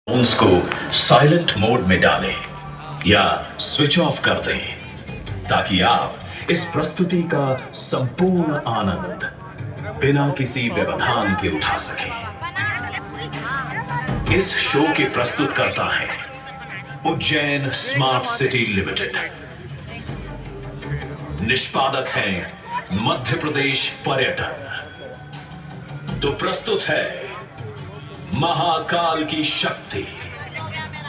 Phones को silent mode में डालें या स्विच ऑफ कर दें ताकि आप इस प्रस्तुति का संपूर्ण आनंद बिना किसी व्यवधान के उठा सकें। इस शो के प्रस्तुत करता है उज्जैन स्मार्ट सिटी लिमिटेड। निष्पादक हैं मध्य प्रदेश पर्यटन। तो प्रस्तुत है महाकाल की शक्ति,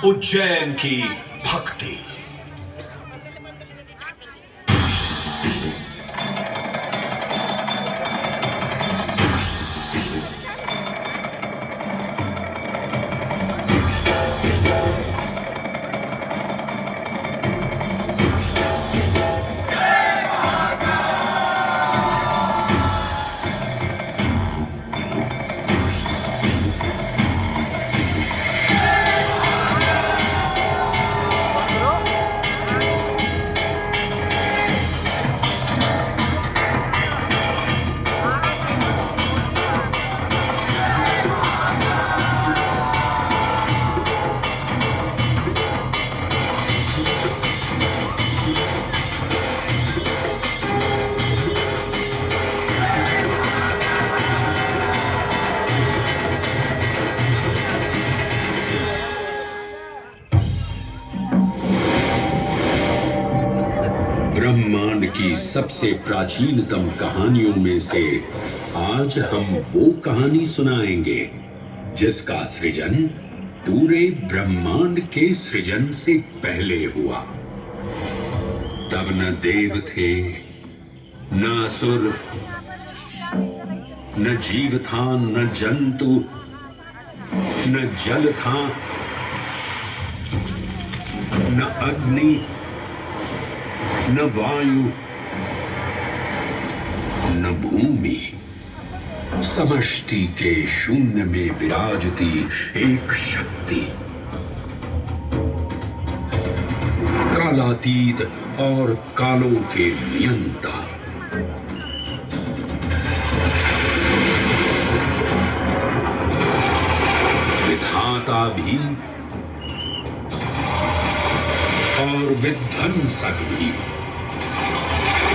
उज्जैन की भक्ति। ब्रह्मांड की सबसे प्राचीनतम कहानियों में से आज हम वो कहानी सुनाएंगे जिसका सृजन पूरे ब्रह्मांड के सृजन से पहले हुआ। तब न देव थे, न असुर, न जीव था, न जंतु, न जल था, न अग्नि, न वायु, न भूमि। समष्टि के शून्य में विराजती एक शक्ति, कालातीत और कालों के नियंता। विधाता भी और विध्वंसक भी,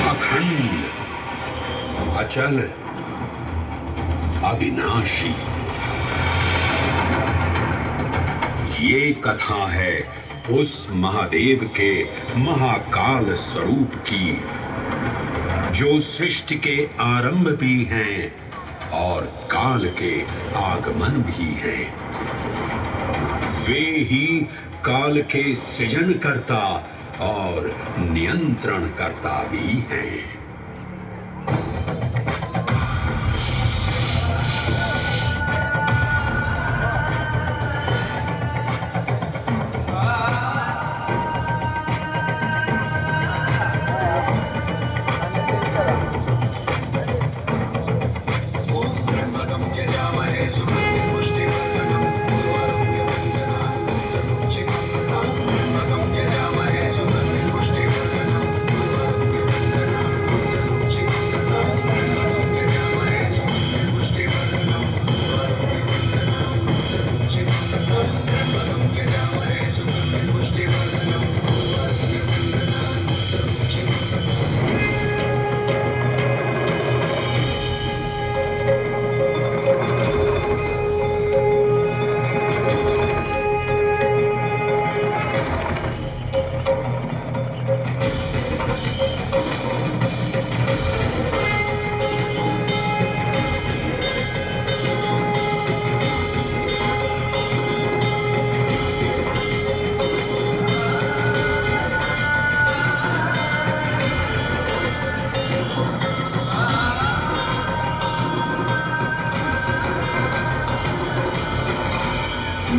अखंड, अचल, अविनाशी। ये कथा है उस महादेव के महाकाल स्वरूप की, जो सृष्टि के आरंभ भी हैं और काल के आगमन भी हैं। वे ही काल के सृजन करता और नियंत्रण करता भी हैं।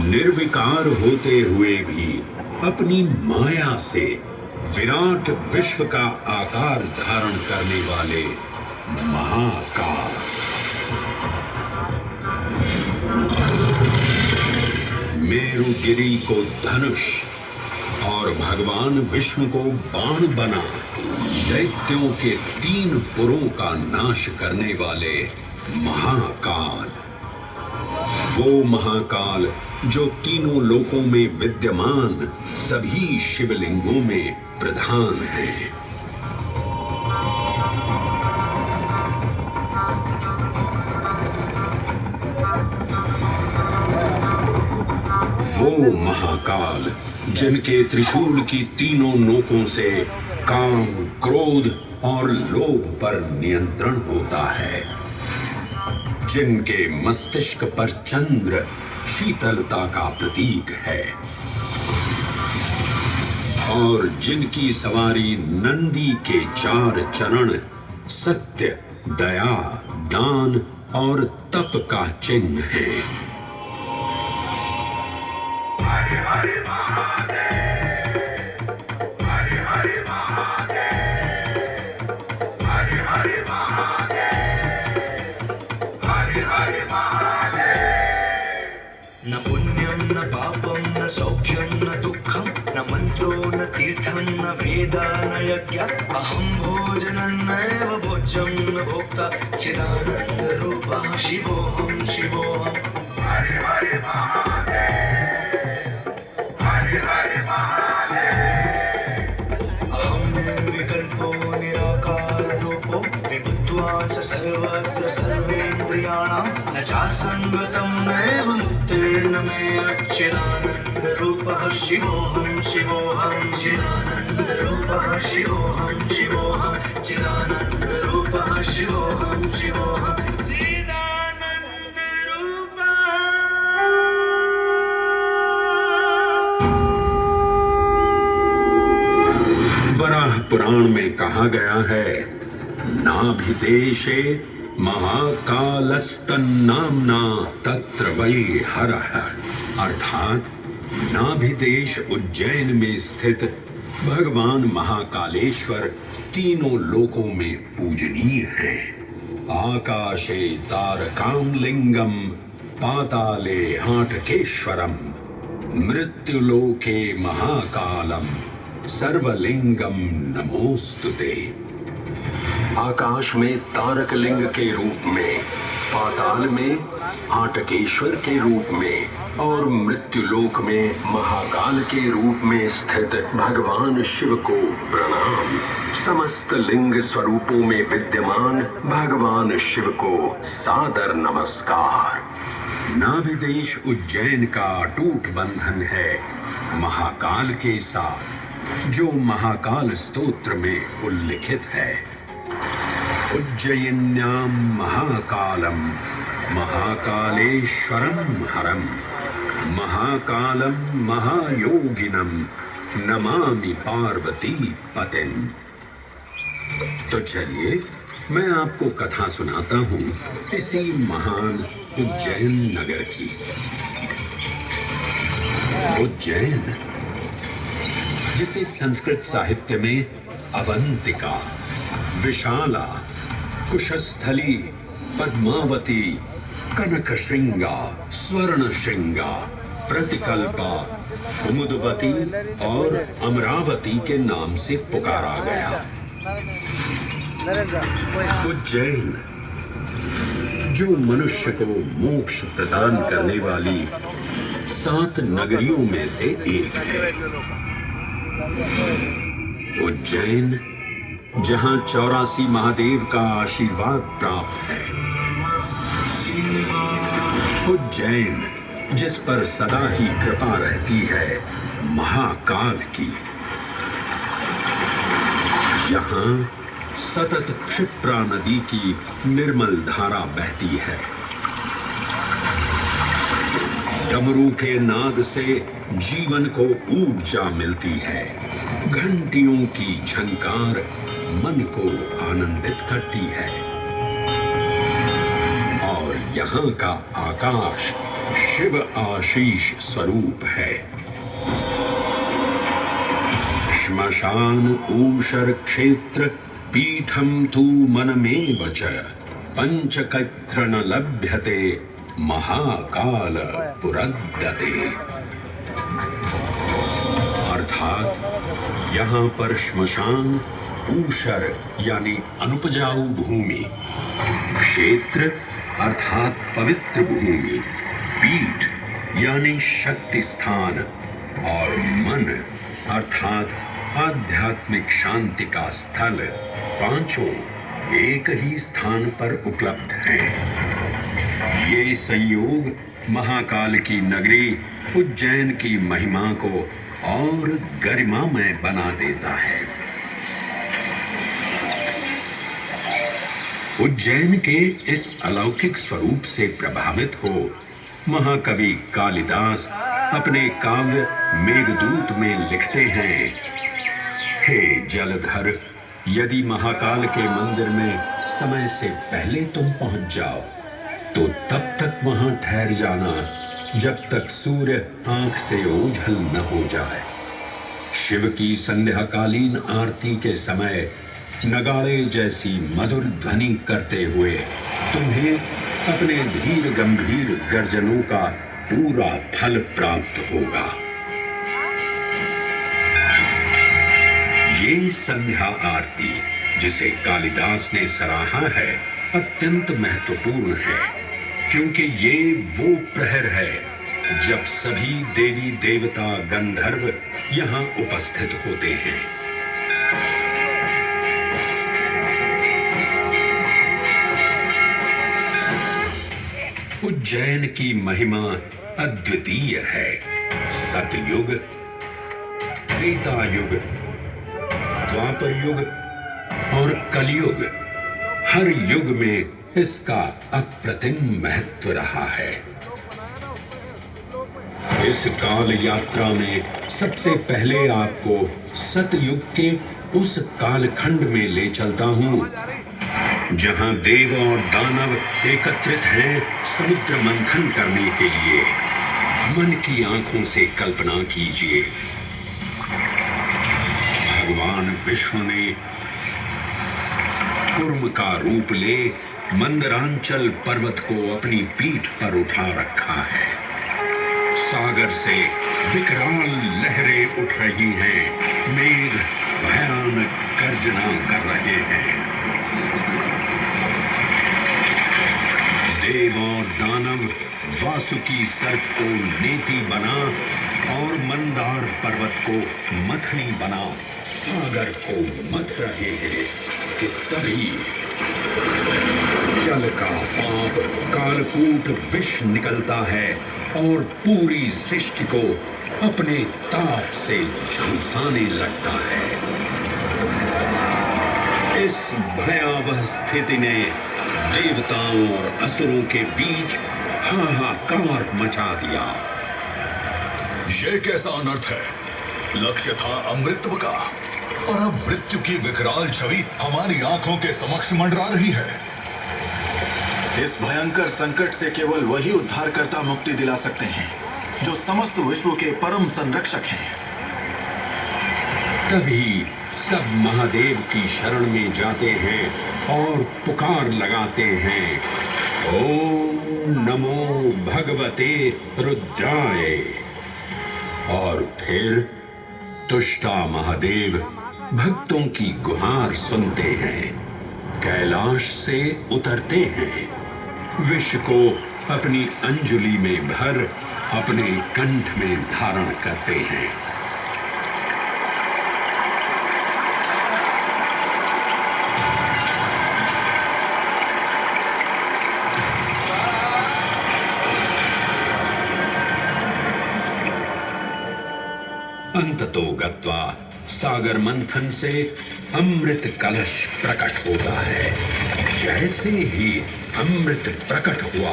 निर्विकार होते हुए भी अपनी माया से विराट विश्व का आकार धारण करने वाले महाकाल। मेरुगिरी को धनुष और भगवान विष्णु को बाण बना दैत्यों के 3 पुरों का नाश करने वाले महाकाल। वो महाकाल जो तीनों लोकों में विद्यमान सभी शिवलिंगों में प्रधान है। वो महाकाल जिनके त्रिशूल की तीनों नोकों से काम, क्रोध और लोभ पर नियंत्रण होता है, जिनके मस्तिष्क पर चंद्र शीतलता का प्रतीक है और जिनकी सवारी नंदी के 4 चरण सत्य, दया, दान और तप का चिन्ह है। न पुण्यं न पापं न सौख्यं न दुःखं न मन्त्रो न तीर्थं न वेदा न यज्ञः अहं भोजनन्नैव भोज्यं न भोक्ता चिदानन्दरूपः शिवोऽहं शिवोऽहम्। हरे हरे महादेव, हरे हरे महादेव। अहं निर्विकल्पो निराकाररूपो विभुत्वा च सर्वत्र सर्वेन्द्रियाणां न चासङ्गतं नैव मुक्तिर्न मे अच्छिदानन्दरूपः शिवोऽहं शिवोऽहं चिदानन्दरूपः शिवोऽहं शिवोऽहं चिदानन्दरूपः शिवोऽहं शिवोऽहं वराह पुराण में कहा गया है, नाभिदेशे महाकालस्तन्नाम्ना तत्र वै हरः, अर्थात नाभिदेश उज्जैन में स्थित भगवान महाकालेश्वर तीनों लोकों में पूजनीय हैं। आकाशे तारकामलिंगम पाताले हाटकेश्वरम मृत्युलोके महाकालम सर्वलिंगम नमोस्तुते। आकाश में तारक लिंग के रूप में, पाताल में हाटकेश्वर के रूप में और मृत्युलोक में महाकाल के रूप में स्थित भगवान शिव को प्रणाम। समस्त लिंग स्वरूपों में विद्यमान भगवान शिव को सादर नमस्कार। नाभिदेश उज्जैन का अटूट बंधन है महाकाल के साथ, जो महाकाल स्तोत्र में उल्लिखित है। उज्जयिन्यां महाकालम महाकालेश्वरम हरम महाकालम महायोगिनम नमामि पार्वती पतिं। तो चलिए मैं आपको कथा सुनाता हूँ इसी महान उज्जैन नगर की। उज्जैन, जिसे संस्कृत साहित्य में अवंतिका, विशाला, कुशस्थली, पद्मावती, कनकश्रृंगा, स्वर्णश्रृंगा, प्रतिकल्पा, कुमुदवती और अमरावती के नाम से पुकारा गया। उज्जैन, जो मनुष्य को मोक्ष प्रदान करने वाली 7 नगरियों में से एक है। उज्जैन, जहां 84 महादेव का आशीर्वाद प्राप्त है। उज्जैन, जिस पर सदा ही कृपा रहती है महाकाल की। यहाँ सतत क्षिप्रा नदी की निर्मल धारा बहती है। डमरू के नाद से जीवन को ऊर्जा मिलती है। घंटियों की झंकार मन को आनंदित करती है और यहाँ का आकाश शिव आशीष स्वरूप है। श्मशान ऊषर क्षेत्र पीठम तु मनमेव च पंचकत्र न लभ्यते महाकाल पुरद्दते। अर्थात यहाँ पर श्मशान, ऊषर यानी अनुपजाऊ भूमि, क्षेत्र अर्थात पवित्र भूमि, पीठ यानी शक्ति स्थान और मन अर्थात आध्यात्मिक शांति का स्थल, पांचों एक ही स्थान पर उपलब्ध हैं। ये संयोग महाकाल की नगरी उज्जैन की महिमा को और गरिमामय बना देता है। उज्जैन के इस अलौकिक स्वरूप से प्रभावित हो महाकवि कालिदास अपने काव्य मेघदूत में लिखते हैं, हे जलधर, यदि महाकाल के मंदिर में समय से पहले तुम पहुंच जाओ तो तब तक वहां ठहर जाना जब तक सूर्य आंख से ओझल न हो जाए। शिव की संध्याकालीन आरती के समय नगाड़े जैसी मधुर ध्वनि करते हुए तुम्हें अपने धीर गंभीर गर्जनों का पूरा फल प्राप्त होगा। ये संध्या आरती जिसे कालिदास ने सराहा है अत्यंत महत्वपूर्ण है, क्योंकि ये वो प्रहर है जब सभी देवी देवता गंधर्व यहाँ उपस्थित होते हैं। उज्जैन की महिमा अद्वितीय है। सतयुग, त्रेता युग, द्वापर युग और कलयुग, हर युग में इसका अप्रतिम महत्व रहा है। इस काल यात्रा में सबसे पहले आपको सतयुग के उस कालखंड में ले चलता हूं जहां देव और दानव एकत्रित हैं समुद्र मंथन करने के लिए। मन की आंखों से कल्पना कीजिए, भगवान विष्णु ने कूर्म का रूप ले मंदरांचल पर्वत को अपनी पीठ पर उठा रखा है। सागर से विकराल लहरें उठ रही हैं, मेघ भयानक गर्जना कर रहे हैं। देव और दानव वासुकी सर्प को नेति बना और मंदार पर्वत को मथनी बना सागर को मथ रहे हैं कि तभी जल का पाप कालकूट विष निकलता है और पूरी सृष्टि को अपने ताप से झुलसाने लगता है। इस भयावह स्थिति ने देवताओं और असुरों के बीच हाहाकार मचा दिया। ये कैसा अनर्थ है? लक्ष्य था अमृतत्व का, और अब मृत्यु की विकराल छवि हमारी आंखों के समक्ष मंडरा रही है। इस भयंकर संकट से केवल वही उद्धारकर्ता मुक्ति दिला सकते हैं जो समस्त विश्व के परम संरक्षक हैं। तभी सब महादेव की शरण में जाते हैं और पुकार लगाते हैं, ओम नमो भगवते रुद्राय। और फिर तुष्टा महादेव भक्तों की गुहार सुनते हैं, कैलाश से उतरते हैं, विष को अपनी अंजुलि में भर अपने कंठ में धारण करते हैं। अंततो गत्वा सागर मंथन से अमृत कलश प्रकट होता है। जैसे ही अमृत प्रकट हुआ,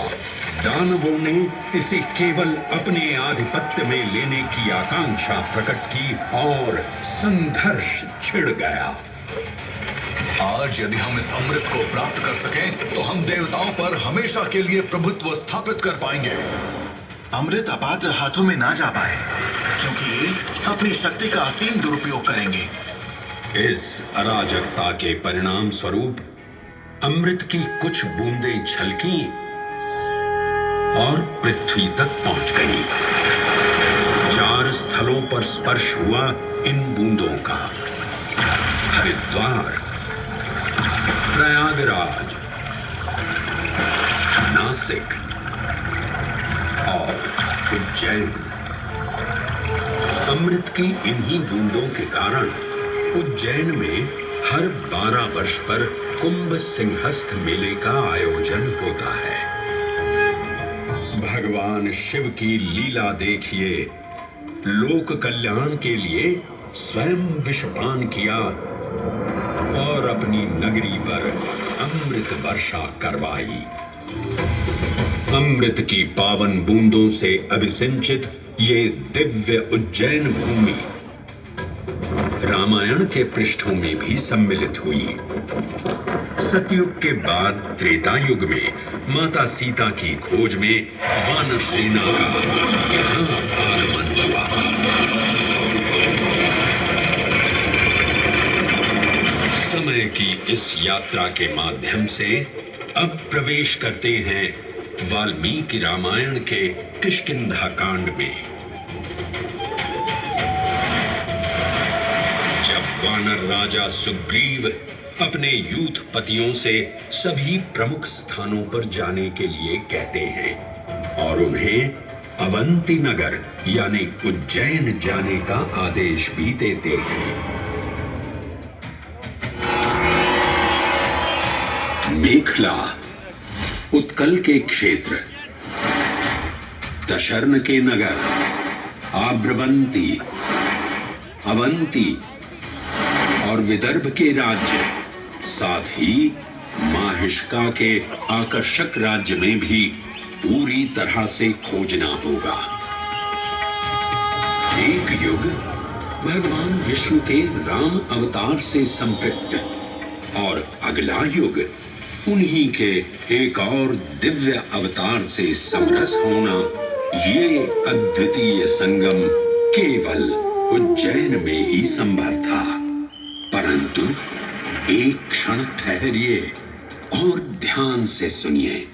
दानवों ने इसे केवल अपने आधिपत्य में लेने की आकांक्षा प्रकट की और संघर्ष छिड़ गया। आज यदि हम इस अमृत को प्राप्त कर सकें तो हम देवताओं पर हमेशा के लिए प्रभुत्व स्थापित कर पाएंगे। अमृत अपात्र हाथों में ना जा पाए, क्योंकि ये अपनी शक्ति का असीम दुरुपयोग करेंगे। इस अराजकता के परिणाम स्वरूप अमृत की कुछ बूंदें छलकी और पृथ्वी तक पहुंच गई। 4 स्थलों पर स्पर्श हुआ इन बूंदों का, हरिद्वार, प्रयागराज, नासिक और उज्जैन। अमृत की इन्हीं बूंदों के कारण उज्जैन में हर 12 वर्ष पर कुंभ सिंहस्थ मेले का आयोजन होता है। भगवान शिव की लीला देखिए, लोक कल्याण के लिए स्वयं विषपान किया और अपनी नगरी पर अमृत वर्षा करवाई। अमृत की पावन बूंदों से अभिसिंचित ये दिव्य उज्जैन भूमि रामायण के पृष्ठों में भी सम्मिलित हुई। सतयुग के बाद त्रेता युग में माता सीता की खोज में वानर सेना का यहाँ आगमन हुआ। समय की इस यात्रा के माध्यम से अब प्रवेश करते हैं वाल्मीकि रामायण के किष्किंधा कांड में। जब वानर राजा सुग्रीव अपने यूथ पतियों से सभी प्रमुख स्थानों पर जाने के लिए कहते हैं और उन्हें अवंती नगर यानी उज्जैन जाने का आदेश भी देते हैं। मेखला उत्कल के क्षेत्र, दशर्न के नगर, आब्रवंती, अवंती और विदर्भ के राज्य, साथ ही माहिष्का के आकर्षक राज्य में भी पूरी तरह से खोजना होगा। एक युग भगवान विष्णु के राम अवतार से संपृक्त और अगला युग उन्हीं के एक और दिव्य अवतार से समरस होना, ये अद्वितीय संगम केवल उज्जैन में ही संभव था। परंतु एक क्षण ठहरिए और ध्यान से सुनिए।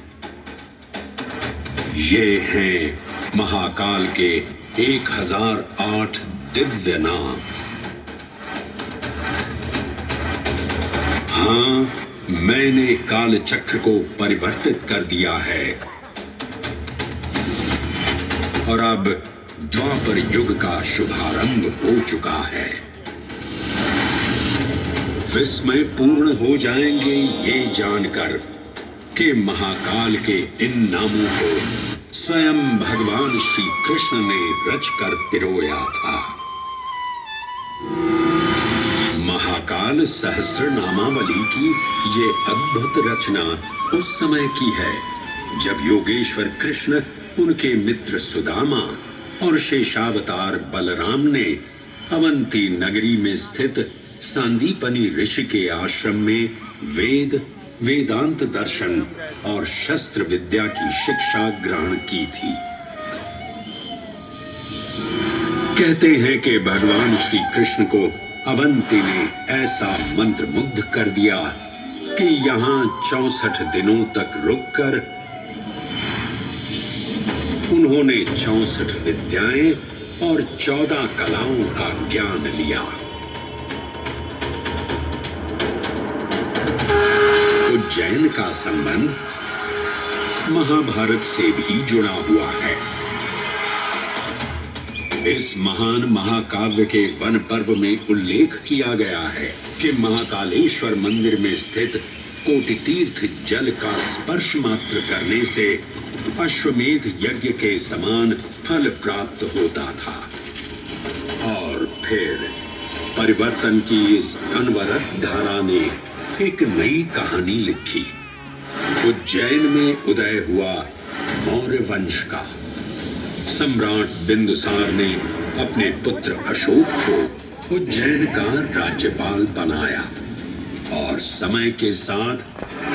ये हैं महाकाल के 1008 दिव्य नाम। हाँ, मैंने काल चक्र को परिवर्तित कर दिया है और अब द्वापर युग का शुभारंभ हो चुका है। विस्मय पूर्ण हो जाएंगे ये जानकर कि महाकाल के इन नामों को स्वयं भगवान श्री कृष्ण ने रचकर पिरोया था। महाकाल सहस्र नामावली की ये अद्भुत रचना उस समय की है जब योगेश्वर कृष्ण उनके मित्र सुदामा और शेषावतार बलराम ने अवंती नगरी में स्थित सांदीपनी ऋषि के आश्रम में वेदांत दर्शन और शस्त्र विद्या की शिक्षा ग्रहण की थी। कहते हैं कि भगवान श्री कृष्ण को अवंती ने ऐसा मंत्र मुग्ध कर दिया कि यहाँ 64 दिनों तक रुककर उन्होंने 64 विद्याएं और 14 कलाओं का ज्ञान लिया। उज्जैन का संबंध महाभारत से भी जुड़ा हुआ है। इस महान महाकाव्य के वन पर्व में उल्लेख किया गया है कि महाकालेश्वर मंदिर में स्थित कोटि तीर्थ जल का स्पर्श मात्र करने से अश्वमेध यज्ञ के समान फल प्राप्त होता था। और फिर परिवर्तन की इस अनवरत धारा ने एक नई कहानी लिखी। उज्जैन में उदय हुआ मौर्य वंश का। सम्राट बिंदुसार ने अपने पुत्र अशोक को उज्जैन का राज्यपाल बनाया और समय के साथ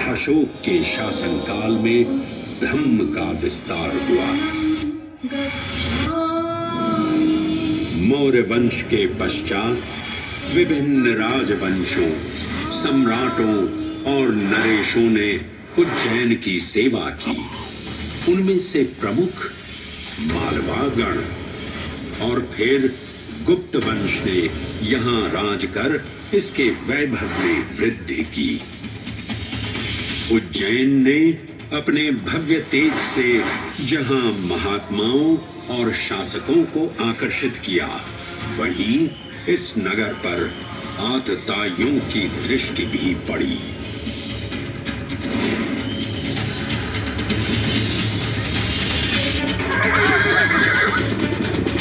अशोक के शासनकाल में धम्म का विस्तार हुआ। मौर्य वंश के पश्चात विभिन्न राजवंशों, सम्राटों और नरेशों ने उज्जैन की सेवा की। उनमें से प्रमुख मालवागण और फिर गुप्त वंश ने यहाँ राज कर इसके वैभव में वृद्धि की। उज्जैन ने अपने भव्य तेज से जहाँ महात्माओं और शासकों को आकर्षित किया, वहीं इस नगर पर आतताइयों की दृष्टि भी पड़ी।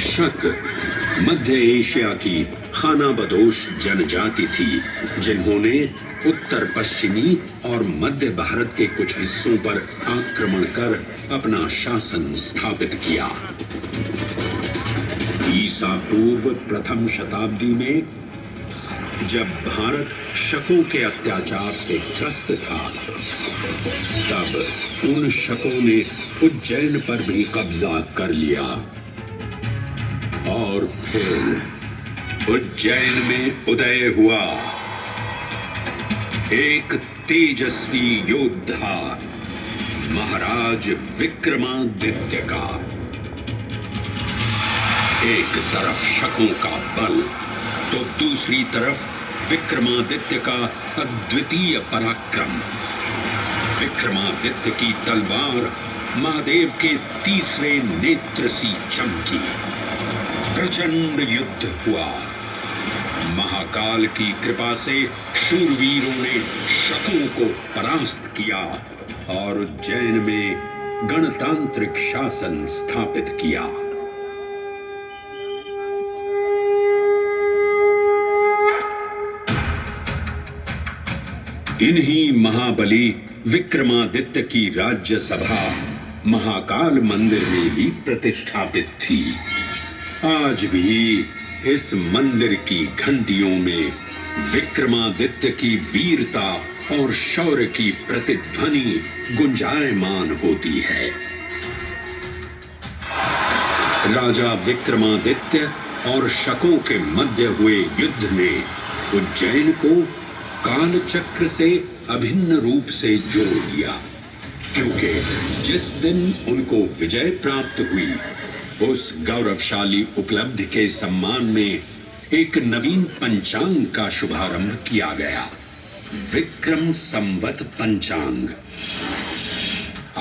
शक मध्य एशिया की खानाबदोश जनजाति थी, जिन्होंने उत्तर पश्चिमी और मध्य भारत के कुछ हिस्सों पर आक्रमण कर अपना शासन स्थापित किया। ईसा पूर्व प्रथम शताब्दी में जब भारत शकों के अत्याचार से त्रस्त था, तब उन शकों ने उज्जैन पर भी कब्जा कर लिया और फिर उज्जैन में उदय हुआ एक तेजस्वी योद्धा, महाराज विक्रमादित्य का। एक तरफ शकों का बल तो दूसरी तरफ विक्रमादित्य का अद्वितीय पराक्रम। विक्रमादित्य की तलवार महादेव के तीसरे नेत्र सी चमकी। प्रचंड युद्ध हुआ। महाकाल की कृपा से शूरवीरों ने शकों को परास्त किया और उज्जैन में गणतांत्रिक शासन स्थापित किया। इन्हीं महाबली विक्रमादित्य की राज्यसभा महाकाल मंदिर में ही प्रतिष्ठापित थी। आज भी इस मंदिर की घंटियों में विक्रमादित्य की वीरता और शौर्य की प्रतिध्वनि गुंजायमान होती है। राजा विक्रमादित्य और शकों के मध्य हुए युद्ध ने उज्जैन को काल चक्र से अभिन्न रूप से जोड़ दिया, क्योंकि जिस दिन उनको विजय प्राप्त हुई, उस गौरवशाली उपलब्धि के सम्मान में एक नवीन पंचांग का शुभारंभ किया गया, विक्रम संवत पंचांग।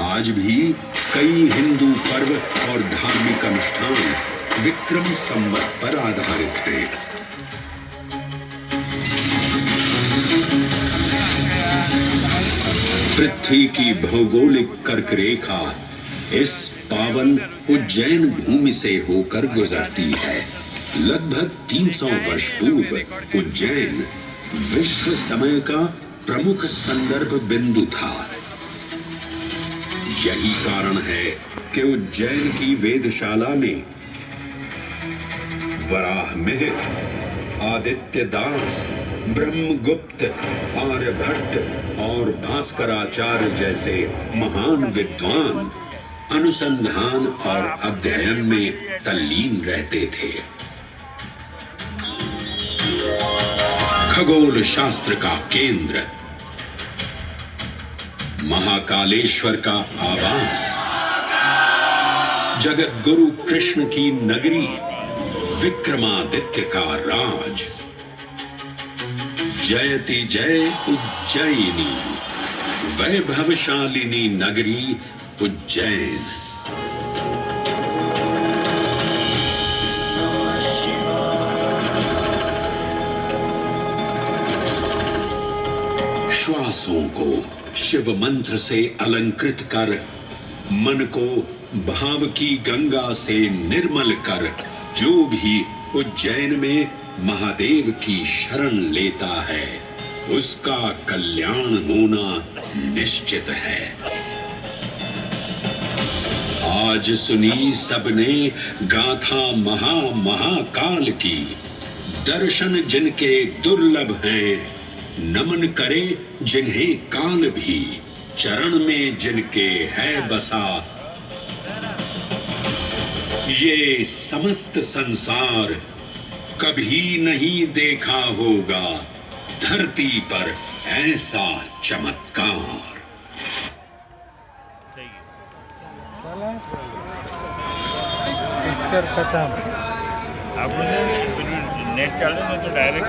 आज भी कई हिंदू पर्व और धार्मिक अनुष्ठान विक्रम संवत पर आधारित हैं। पृथ्वी की भौगोलिक कर्क रेखा इस पावन उज्जैन भूमि से होकर गुजरती है। लगभग 300 वर्ष पूर्व उज्जैन विश्व समय का प्रमुख संदर्भ बिंदु था। यही कारण है कि उज्जैन की वेदशाला में वराहमिहिर, आदित्य दास, ब्रह्मगुप्त, आर्यभट्ट और भास्कराचार्य जैसे महान विद्वान अनुसंधान और अध्ययन में तल्लीन रहते थे। खगोल शास्त्र का केंद्र, महाकालेश्वर का आवास, जगत गुरु कृष्ण की नगरी, विक्रमादित्य का राज। जयति जय उज्जैनी, वैभवशालिनी नगरी उज्जैन। श्वासों को शिव मंत्र से अलंकृत कर, मन को भाव की गंगा से निर्मल कर, जो भी उज्जैन में महादेव की शरण लेता है, उसका कल्याण होना निश्चित है। आज सुनी सबने गाथा महाकाल की, दर्शन जिनके दुर्लभ हैं, नमन करे जिन्हें काल भी, चरण में जिनके है बसा। ये समस्त संसार कभी नहीं देखा होगा धरती पर ऐसा चमत्कार। पिक्चर खत्म। आप नेट चालू है तो डायरेक्ट